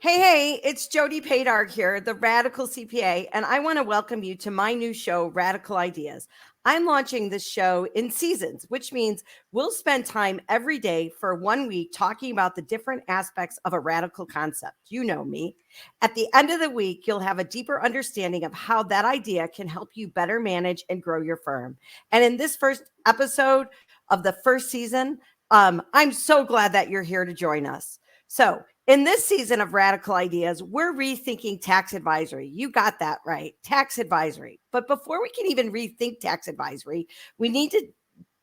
Hey, it's Jody Padar here, the Radical CPA, and I want to welcome you to my new show, Radical Ideas. I'm launching this show in seasons, which means we'll spend time every day for 1 week talking about the different aspects of a radical concept. You know me. At the end of the week, you'll have a deeper understanding of how that idea can help you better manage and grow your firm. And in this first episode of the first season, I'm so glad that you're here to join us. So, in this season of Radical Ideas, we're rethinking tax advisory. You got that right, tax advisory. But before we can even rethink tax advisory, we need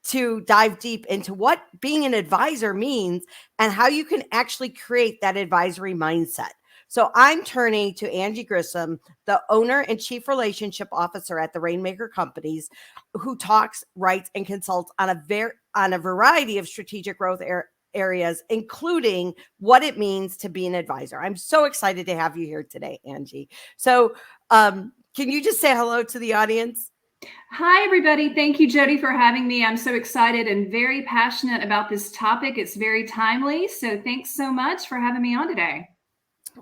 to dive deep into what being an advisor means and how you can actually create that advisory mindset. So I'm turning to Angie Grisham, the owner and chief relationship officer at the Rainmaker Companies, who talks, writes, and consults on a variety of strategic growth areas, including what it means to be an advisor. I'm so excited to have you here today, Angie. So can you just say hello to the audience? Hi, everybody. Thank you, Jody, for having me. I'm so excited and very passionate about this topic. It's very timely. So thanks so much for having me on today.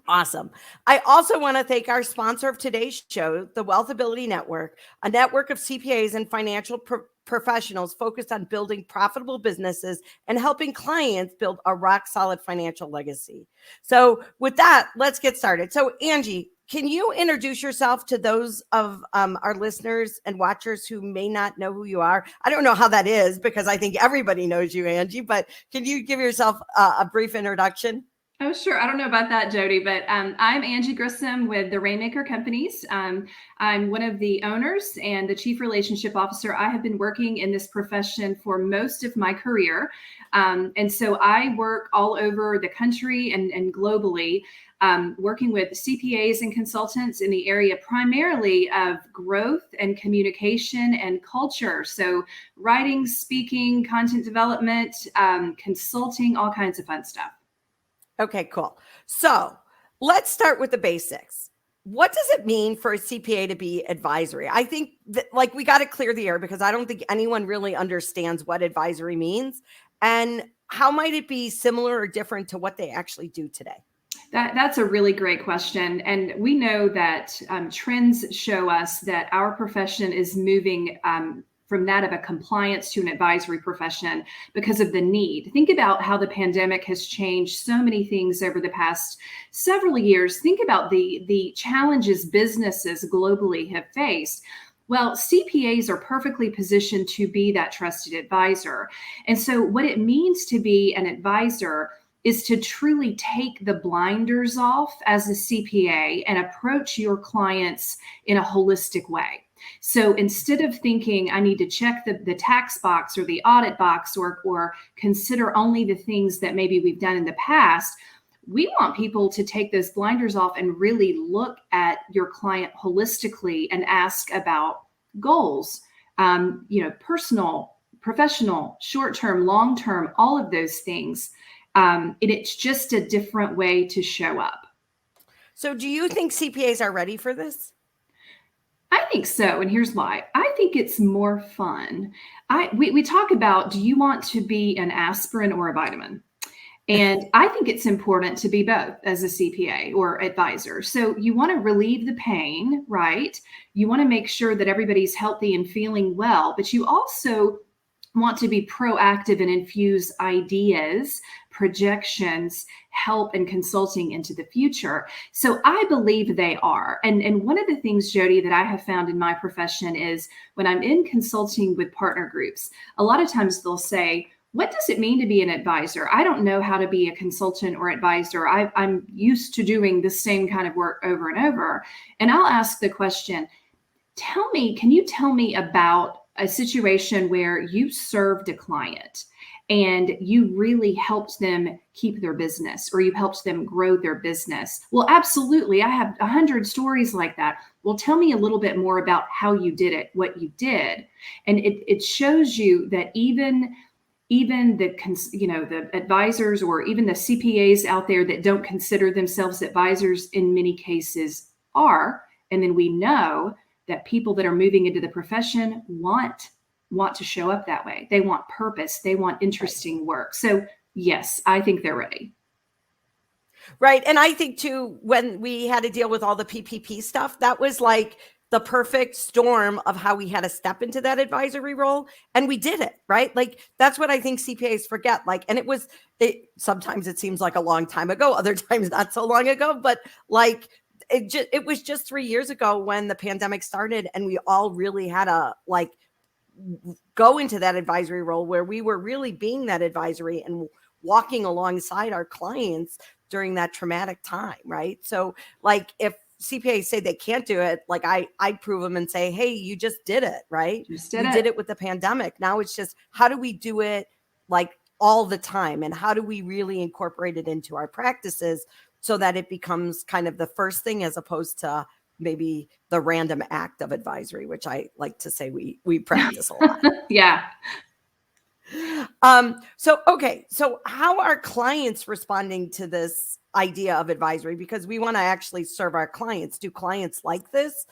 Awesome. I also want to thank our sponsor of today's show, the Wealthability Network, a network of CPAs and financial professionals focused on building profitable businesses and helping clients build a rock solid financial legacy. So with that, let's get started. So Angie, can you introduce yourself to those of our listeners and watchers who may not know who you are? I don't know how that is because I think everybody knows you, Angie, but can you give yourself a brief introduction? Oh, sure. I don't know about that, Jody, but I'm Angie Grisham with the Rainmaker Companies. I'm one of the owners and the chief relationship officer. I have been working in this profession for most of my career. And so I work all over the country and globally, working with CPAs and consultants in the area primarily of growth and communication and culture. So writing, speaking, content development, consulting, all kinds of fun stuff. Okay, cool. So let's start with the basics. What does it mean for a CPA to be advisory? I think that we got to clear the air because I don't think anyone really understands what advisory means. And how might it be similar or different to what they actually do today? That's a really great question. And we know that trends show us that our profession is moving from that of a compliance to an advisory profession because of the need. Think about how the pandemic has changed so many things over the past several years. Think about the challenges businesses globally have faced. Well, CPAs are perfectly positioned to be that trusted advisor. And so what it means to be an advisor is to truly take the blinders off as a CPA and approach your clients in a holistic way. So instead of thinking I need to check the tax box or the audit box or consider only the things that maybe we've done in the past, we want people to take those blinders off and really look at your client holistically and ask about goals, personal, professional, short-term, long-term, all of those things. And it's just a different way to show up. So do you think CPAs are ready for this? I think so. And here's why. I think it's more fun. We talk about, do you want to be an aspirin or a vitamin? And I think it's important to be both as a CPA or advisor. So you want to relieve the pain, right? You want to make sure that everybody's healthy and feeling well, but you also want to be proactive and infuse ideas, projections, help, and consulting into the future. So I believe they are. And one of the things, Jody, that I have found in my profession is when I'm in consulting with partner groups, a lot of times they'll say, what does it mean to be an advisor? I don't know how to be a consultant or advisor. I'm used to doing the same kind of work over and over. And I'll ask the question, can you tell me about a situation where you served a client and you really helped them keep their business or you helped them grow their business? Well, absolutely. I have 100 stories like that. Well, tell me a little bit more about how you did it, what you did. And it shows you that even the advisors or even the CPAs out there that don't consider themselves advisors in many cases are. And then we know that people that are moving into the profession want to show up that way. They want purpose. They want interesting work. So yes, I think they're ready. Right. And I think too, when we had to deal with all the PPP stuff, that was like the perfect storm of how we had to step into that advisory role. And we did it, right? Like, that's what I think CPAs forget. Like, and sometimes it seems like a long time ago, other times not so long ago, but like, it was just 3 years ago when the pandemic started, and we all really had to like go into that advisory role where we were really being that advisory and walking alongside our clients during that traumatic time, right? So like, if CPAs say they can't do it, like I prove them and say, hey, you just did it, right? We did it with the pandemic. Now it's just, how do we do it like all the time? And how do we really incorporate it into our practices so that it becomes kind of the first thing, as opposed to maybe the random act of advisory, which I like to say we practice a lot. Yeah. So how are clients responding to this idea of advisory? Because we want to actually serve our clients. Do clients like this?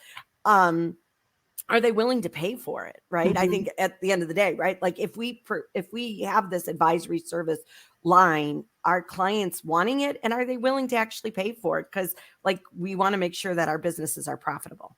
Are they willing to pay for it? Right. I think at the end of the day, right, like if we have this advisory service line, are clients wanting it, and are they willing to actually pay for it? Because like, we want to make sure that our businesses are profitable.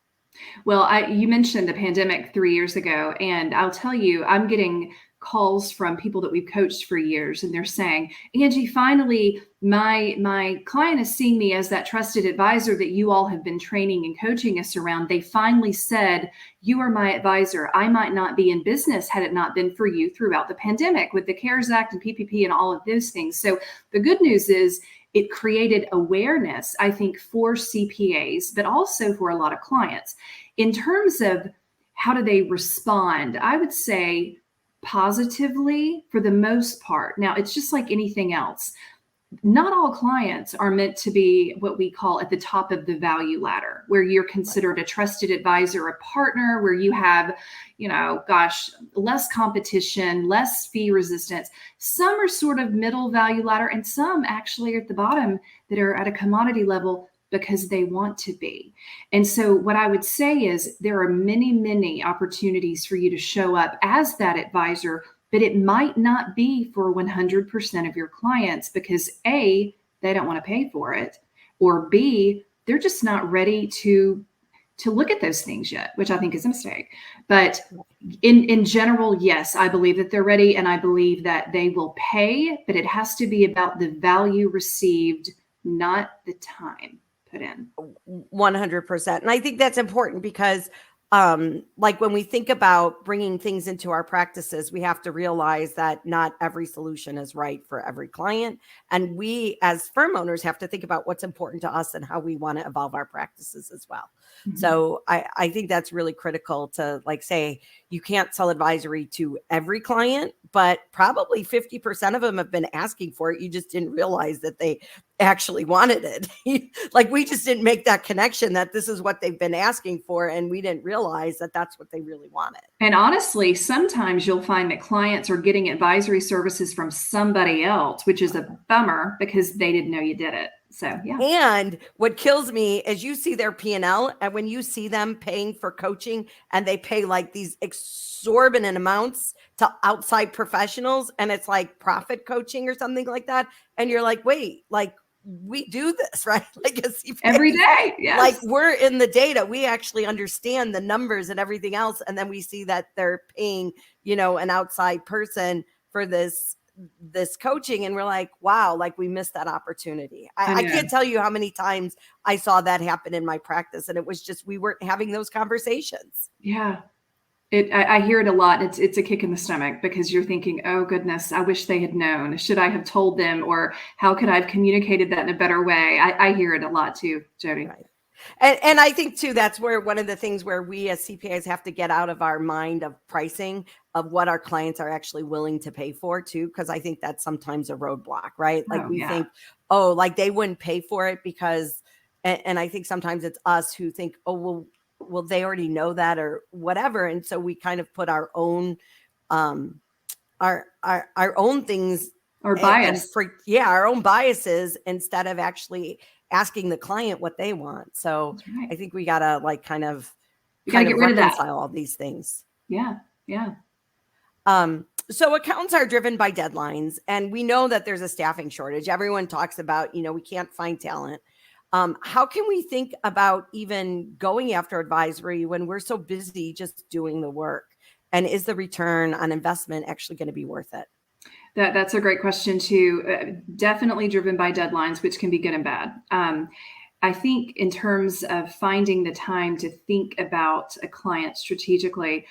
Well, you mentioned the pandemic 3 years ago, and I'll tell you, I'm getting calls from people that we've coached for years, and they're saying, Angie, finally, my client is seeing me as that trusted advisor that you all have been training and coaching us around. They finally said, you are my advisor. I might not be in business had it not been for you throughout the pandemic with the CARES Act and PPP and all of those things. So the good news is, it created awareness, I think, for CPAs, but also for a lot of clients. In terms of how do they respond, I would say positively for the most part. Now, it's just like anything else. Not all clients are meant to be what we call at the top of the value ladder, where you're considered a trusted advisor, a partner, where you have, less competition, less fee resistance. Some are sort of middle value ladder, and some actually are at the bottom that are at a commodity level because they want to be. And so what I would say is there are many, many opportunities for you to show up as that advisor, but it might not be for 100% of your clients because A, they don't want to pay for it, or B, they're just not ready to look at those things yet, which I think is a mistake. But in general, yes, I believe that they're ready, and I believe that they will pay, but it has to be about the value received, not the time put in. 100%. And I think that's important because like, when we think about bringing things into our practices, we have to realize that not every solution is right for every client. And we as firm owners have to think about what's important to us and how we want to evolve our practices as well. So I think that's really critical to like say, you can't sell advisory to every client, but probably 50% of them have been asking for it. You just didn't realize that they actually wanted it. Like, we just didn't make that connection that this is what they've been asking for. And we didn't realize that that's what they really wanted. And honestly, sometimes you'll find that clients are getting advisory services from somebody else, which is a bummer because they didn't know you did it. So, yeah. And what kills me is you see their P&L, and when you see them paying for coaching and they pay like these exorbitant amounts to outside professionals, and it's like profit coaching or something like that. And you're like, wait, like, we do this, right? Like a CPA, every day. Yes. Like, we're in the data. We actually understand the numbers and everything else. And then we see that they're paying, an outside person for this coaching. And we're like, wow, like, we missed that opportunity. I can't tell you how many times I saw that happen in my practice. And it was just, we weren't having those conversations. Yeah. I hear it a lot. It's a kick in the stomach because you're thinking, oh goodness, I wish they had known. Should I have told them, or how could I have communicated that in a better way? I hear it a lot too, Jody. Right. And I think too, that's where one of the things where we as CPAs have to get out of our mind of pricing of what our clients are actually willing to pay for too. Cause I think that's sometimes a roadblock, right? Like we think, oh, like they wouldn't pay for it because, and I think sometimes it's us who think, oh, well, they already know that or whatever. And so we kind of put our own, our own things or bias. Our own biases instead of actually asking the client what they want. So I think we got to like kind of get rid of that. All these things. Yeah. Yeah. So accountants are driven by deadlines, and we know that there's a staffing shortage. Everyone talks about, we can't find talent. How can we think about even going after advisory when we're so busy just doing the work? And is the return on investment actually going to be worth it? That's a great question too. Definitely driven by deadlines, which can be good and bad. I think in terms of finding the time to think about a client strategically,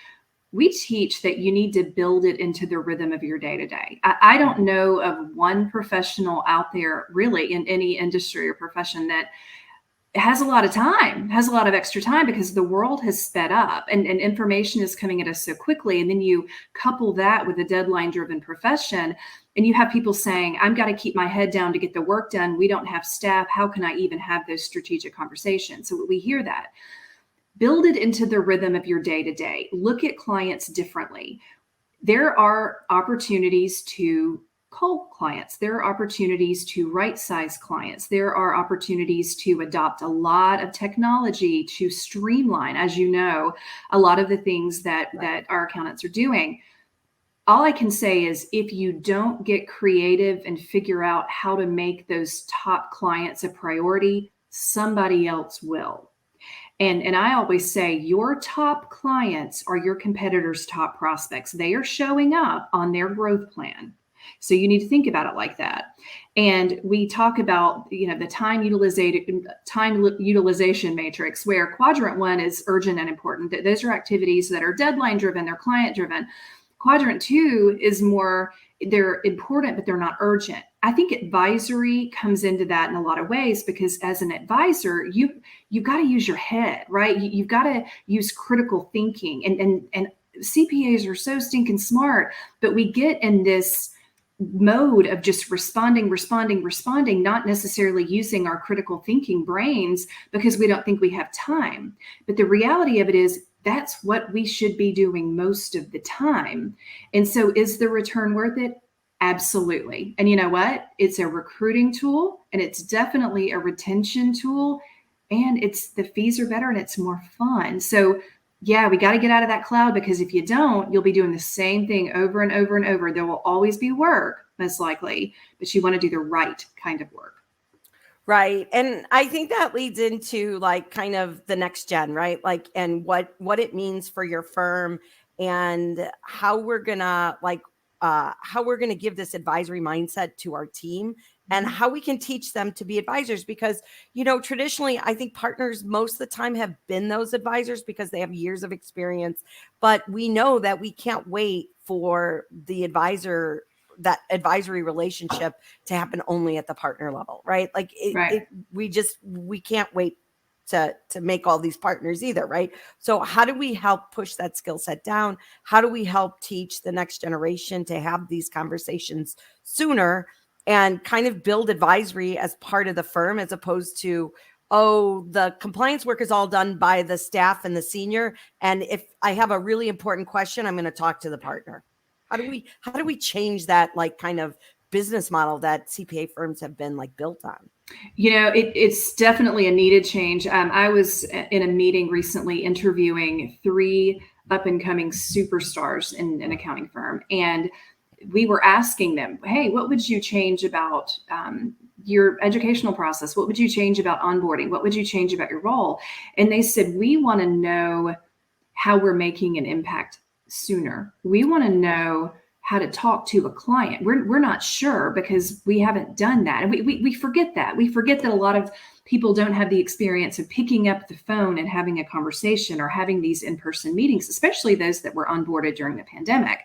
we teach that you need to build it into the rhythm of your day to day. I don't know of one professional out there really in any industry or profession that has a lot of time, has a lot of extra time, because the world has sped up and information is coming at us so quickly. And then you couple that with a deadline driven profession, and you have people saying, I've got to keep my head down to get the work done. We don't have staff. How can I even have those strategic conversations? So we hear that. Build it into the rhythm of your day to day. Look at clients differently. There are opportunities to call clients. There are opportunities to right size clients. There are opportunities to adopt a lot of technology to streamline, as you know, a lot of the things that our accountants are doing. All I can say is if you don't get creative and figure out how to make those top clients a priority, somebody else will. And I always say your top clients are your competitors' top prospects. They are showing up on their growth plan. So you need to think about it like that. And we talk about, the time utilization matrix, where quadrant 1 is urgent and important. Those are activities that are deadline driven, they're client driven. Quadrant 2 is more, they're important, but they're not urgent. I think advisory comes into that in a lot of ways, because as an advisor, you've got to use your head, right? You've got to use critical thinking, and CPAs are so stinking smart, but we get in this mode of just responding, not necessarily using our critical thinking brains because we don't think we have time. But the reality of it is that's what we should be doing most of the time. And so is the return worth it? Absolutely. And you know what? It's a recruiting tool, and it's definitely a retention tool, and the fees are better and it's more fun. So yeah, we got to get out of that cloud, because if you don't, you'll be doing the same thing over and over and over. There will always be work, most likely, but you want to do the right kind of work. Right. And I think that leads into like kind of the next gen, right? Like, and what it means for your firm, and how we're gonna give this advisory mindset to our team, and how we can teach them to be advisors. Because, traditionally, I think partners most of the time have been those advisors because they have years of experience, but we know that we can't wait for that advisory relationship to happen only at the partner level, right? Like we can't wait to make all these partners either, right? So how do we help push that skill set down? How do we help teach the next generation to have these conversations sooner, and kind of build advisory as part of the firm, as opposed to, oh, the compliance work is all done by the staff and the senior, and if I have a really important question, I'm going to talk to the partner? How do we change that like kind of business model that CPA firms have been like built on? It's definitely a needed change. I was in a meeting recently interviewing 3 up and coming superstars in an accounting firm, and we were asking them, hey, what would you change about your educational process? What would you change about onboarding? What would you change about your role? And they said, we want to know how we're making an impact sooner. We want to know how to talk to a client. We're not sure because we haven't done that. And we forget that. We forget that a lot of people don't have the experience of picking up the phone and having a conversation, or having these in-person meetings, especially those that were onboarded during the pandemic.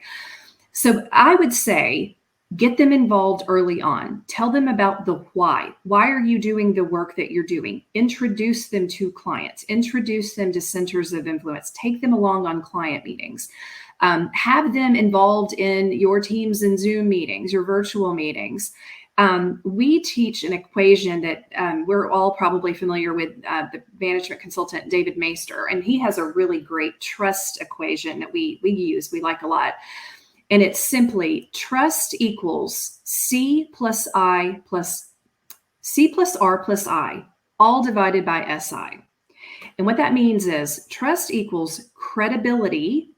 So I would say, get them involved early on. Tell them about the why. Why are you doing the work that you're doing? Introduce them to clients. Introduce them to centers of influence. Take them along on client meetings. Have them involved in your Teams and Zoom meetings, your virtual meetings. We teach an equation that we're all probably familiar with, the management consultant David Maister, and he has a really great trust equation that we use, we like a lot. And it's simply trust equals C plus R plus I, all divided by SI. And what that means is trust equals credibility,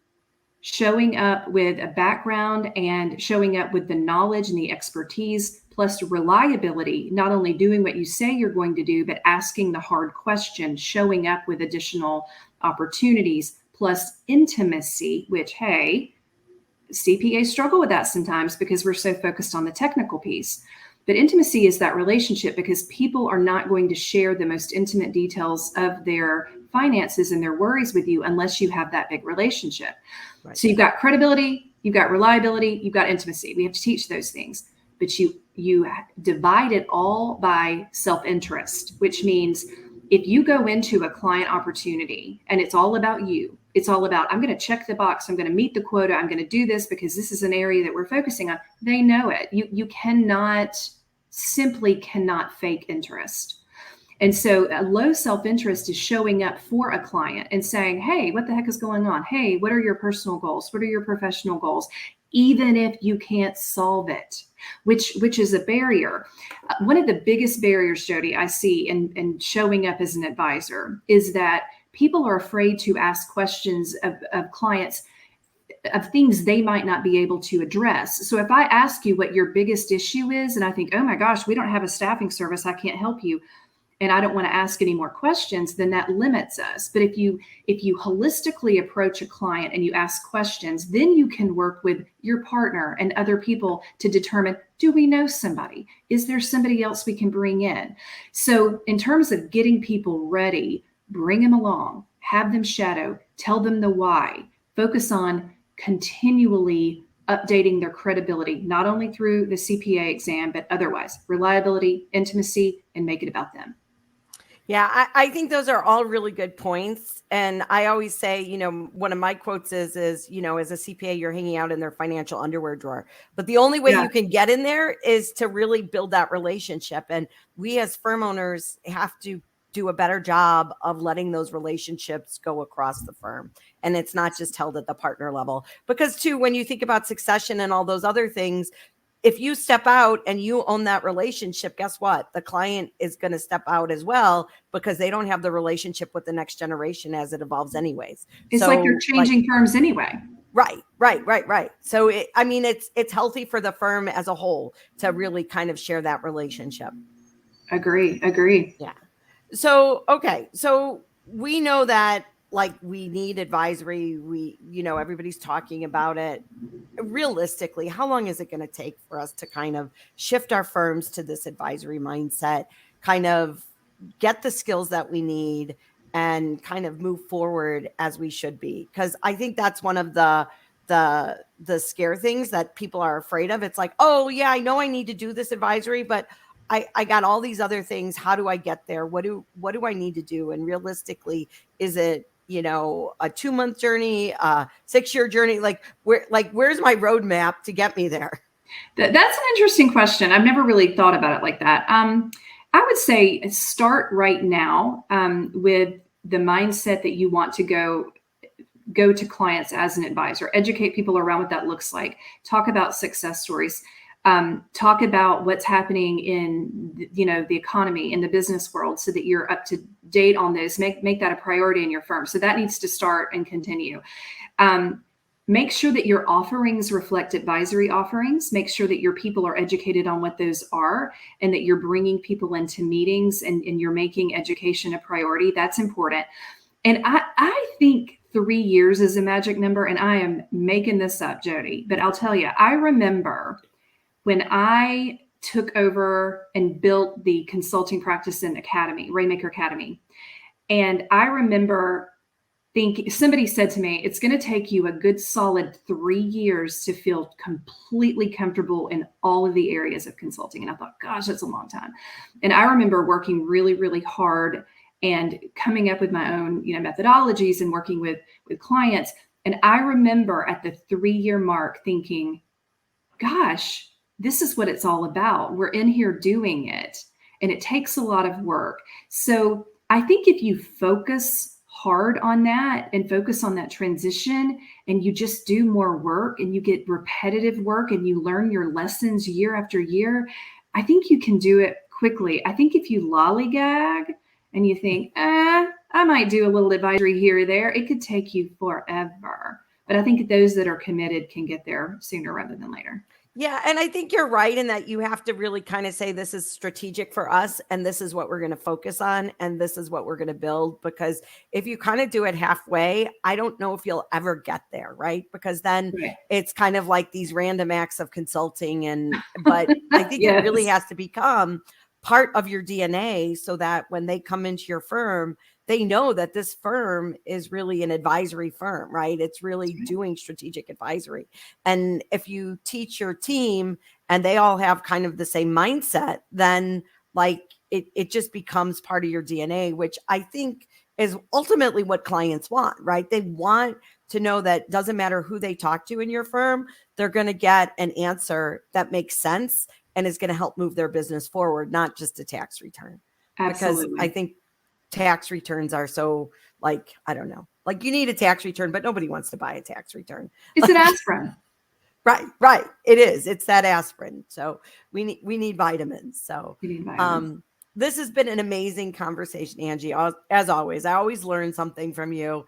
showing up with a background and showing up with the knowledge and the expertise, plus reliability, not only doing what you say you're going to do, but asking the hard questions, showing up with additional opportunities, plus intimacy, which, hey, CPAs struggle with that sometimes because we're so focused on the technical piece. But intimacy is that relationship, because people are not going to share the most intimate details of their finances and their worries with you unless you have that big relationship. Right. So you've got credibility, you've got reliability, you've got intimacy. We have to teach those things, but you divide it all by self-interest, which means if you go into a client opportunity and it's all about you, it's all about, I'm going to check the box, I'm going to meet the quota, I'm going to do this because this is an area that we're focusing on. They know it. You simply cannot fake interest. And so a low self-interest is showing up for a client and saying, hey, what the heck is going on? Hey, what are your personal goals? What are your professional goals? Even if you can't solve it, which is a barrier. One of the biggest barriers, Jody, I see in showing up as an advisor is that people are afraid to ask questions of clients of things they might not be able to address. So if I ask you what your biggest issue is, and I think, oh my gosh, we don't have a staffing service, I can't help you, and I don't want to ask any more questions, then that limits us. But if you holistically approach a client and you ask questions, then you can work with your partner and other people to determine, do we know somebody? Is there somebody else we can bring in? So in terms of getting people ready, bring them along, have them shadow, tell them the why, focus on continually updating their credibility, not only through the CPA exam, but otherwise, reliability, intimacy, and make it about them. Yeah, I think those are all really good points. And I always say, one of my quotes is, as a CPA, you're hanging out in their financial underwear drawer. But the only way you can get in there is to really build that relationship. And we as firm owners have to do a better job of letting those relationships go across the firm. And it's not just held at the partner level. Because too, when you think about succession and all those other things, if you step out and you own that relationship, guess what? The client is going to step out as well because they don't have the relationship with the next generation as it evolves anyways. It's like you're changing firms anyway. Right. So it's healthy for the firm as a whole to really kind of share that relationship. Agree. Yeah. So, okay. So we know that we need advisory. Everybody's talking about it. Realistically, how long is it going to take for us to kind of shift our firms to this advisory mindset, kind of get the skills that we need and kind of move forward as we should be? Because I think that's one of the scare things that people are afraid of. It's like, oh yeah, I know I need to do this advisory, but I got all these other things. How do I get there? What do I need to do? And realistically, is it, a 2-month journey, 6-year journey? Where's my roadmap to get me there? That's an interesting question. I've never really thought about it like that. I would say start right now with the mindset that you want to go to clients as an advisor, educate people around what that looks like, talk about success stories. Talk about what's happening in, the economy, in the business world, so that you're up to date on those. Make that a priority in your firm. So that needs to start and continue. Make sure that your offerings reflect advisory offerings. Make sure that your people are educated on what those are and that you're bringing people into meetings and you're making education a priority. That's important. And I think 3 years is a magic number, and I am making this up, Jody, but I'll tell you, I remember when I took over and built the consulting practice in Academy, Rainmaker Academy. And I remember somebody said to me, it's going to take you a good solid 3 years to feel completely comfortable in all of the areas of consulting. And I thought, gosh, that's a long time. And I remember working really, really hard and coming up with my own, methodologies and working with clients. And I remember at the 3-year mark thinking, gosh, this is what it's all about. We're in here doing it, and it takes a lot of work. So I think if you focus hard on that and focus on that transition, and you just do more work and you get repetitive work and you learn your lessons year after year, I think you can do it quickly. I think if you lollygag and you think, I might do a little advisory here or there, it could take you forever. But I think those that are committed can get there sooner rather than later. Yeah. And I think you're right in that you have to really kind of say, this is strategic for us, and this is what we're going to focus on, and this is what we're going to build. Because if you kind of do it halfway, I don't know if you'll ever get there, right? Because then it's kind of like these random acts of consulting. But I think it really has to become part of your DNA, so that when they come into your firm, they know that this firm is really an advisory firm, right? It's really doing strategic advisory. And if you teach your team and they all have kind of the same mindset, then like it just becomes part of your DNA, which I think is ultimately what clients want, right? They want to know that doesn't matter who they talk to in your firm, they're going to get an answer that makes sense and is going to help move their business forward, not just a tax return. Absolutely. Because I think tax returns are so, like, I don't know, like you need a tax return, but nobody wants to buy a tax return. It's an aspirin. Right. It is. It's that aspirin. So we need vitamins. So this has been an amazing conversation, Angie. As always, I always learn something from you.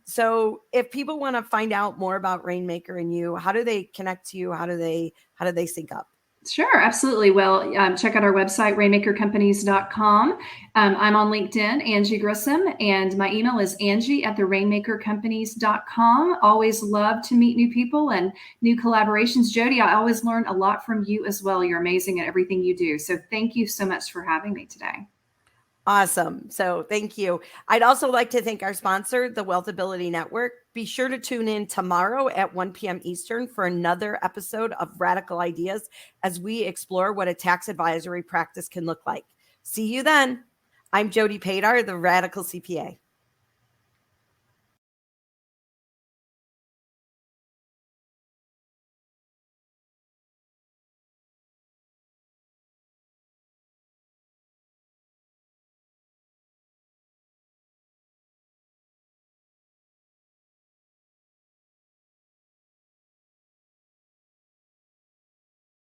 So if people want to find out more about Rainmaker and you, how do they connect to you? How do they sync up? Sure, absolutely. Well, check out our website, rainmakercompanies.com. I'm on LinkedIn, Angie Grisham, and my email is angie@rainmakercompanies.com. Always love to meet new people and new collaborations. Jody, I always learn a lot from you as well. You're amazing at everything you do. So thank you so much for having me today. Awesome. So thank you. I'd also like to thank our sponsor, the Wealthability Network. Be sure to tune in tomorrow at 1 p.m. Eastern for another episode of Radical Ideas as we explore what a tax advisory practice can look like. See you then. I'm Jody Padar, the Radical CPA.